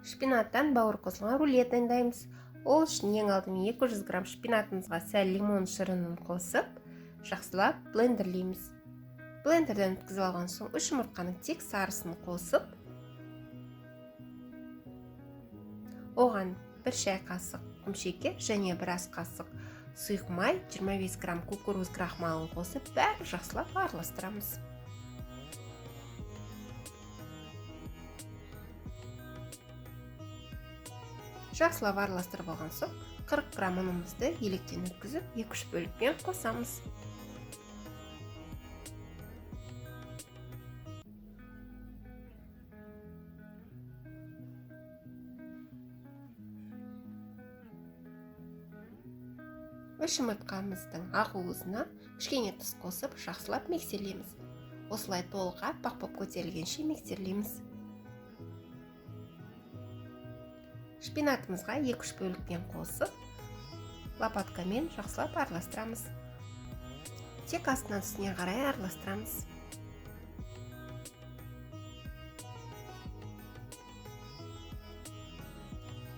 Шпинаттан бауыр қосылған рулет дайындаймыз. Ол үшін ең алдымен 200 грамм шпинатымызға сәл лимон шырынын қосып, жақсылап блендерлейміз. Блендерден өткізіп алған соң 3 жұмыртқаның тек сарысын қосып, оған 1 шай қасық құмшекер және 1 ас қасық сұйық май, 25 грамм кукуруз крахмалын қосып, бәрін жақсылап араластырамыз. Жақсылап араластырып алған соң 40 грамм ұнымызды електен өткізіп 2-3 бөлікпен қосамыз. Үш жұмыртқамыздың ақуызына кішкене тұз қосып, жақсылап миксерлейміз. Осылай толық аппақ боп көтерілгенше миксерлейміз. Шпинатымызға 2-3 бөлікпен қосып, лопаткамен жақсылап араластырамыз. Тек астынан үстіне қарай араластырамыз.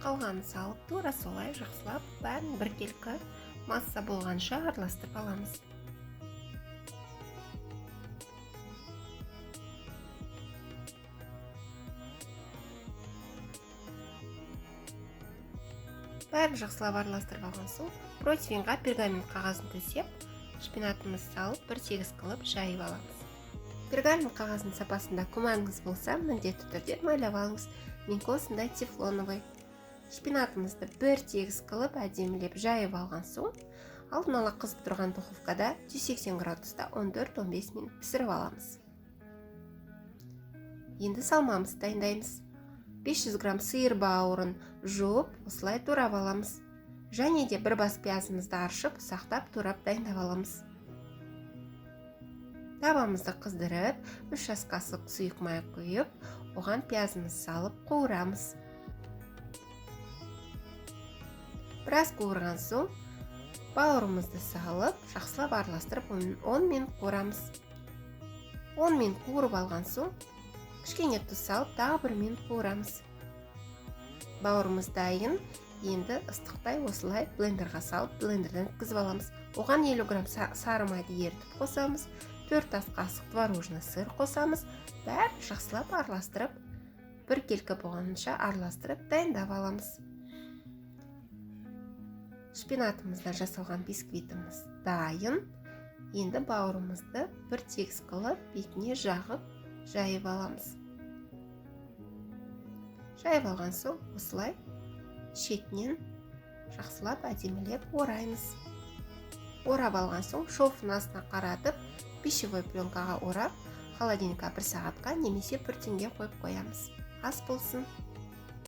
Қалғанын салып, тура солай жақсылап бәрін біркелкі масса болғанша араластырып аламыз. Бәрін жақсылап араластырып алған соң, противеньға пергамент қағазын төсеп, шпинатымызды салып, бір тегіс қылып жайып аламыз. Пергамент қағазының сапасында күмәніңіз болса, міндетті түрде майлап алыңыз. Менікі осындай тефлоновый. Шпинатымызды бір тегіс қылып, әдемілеп жайып алған соң, алдын ала қызып тұрған духовкада 180 градуста 14-15 минут пісіріп аламыз. Енді салмамызды дайындаймыз. 500 грамм сиыр бауырын жуып, осылай турап аламыз. Және де бір бас пиязымызды аршып, ұсақтап турап дайындап аламыз. Табамызды қыздырып, 3 ас қасық сұйық май құйып, оған пиязымызды салып қуырамыз. Біраз қуырған соң, бауырымызды салып, жақсылап араластырып, 10 минут қуырамыз. 10 минут қуырып алған соң, кішкене тұз салып, тағы 1 минут қуырамыз. Бауырымыз дайын. Енді ыстықтай осылай блендерға салып, блендерден өткізіп аламыз. Оған 50 грамм сары майды ерітіп қосамыз, 4 ас қасық творожный сыр қосамыз. Бәрін жақсылап араластырып, біркелкі болғанша араластырып дайындап аламыз. Шпинатымыздан жасалған бисквитіміз дайын. Енді бауырымызды бір тегіс қылып, бетіне жағып, жайып аламыз. Жайып алған соң, осылай шетінен жақсылап әдемілеп ораймыз. Орап алған соң, шофын астына қаратып, пищевой пленкаға орап, холодильникқа 1 сағатқа немесе 1 түнге қойып қоямыз. Ас болсын.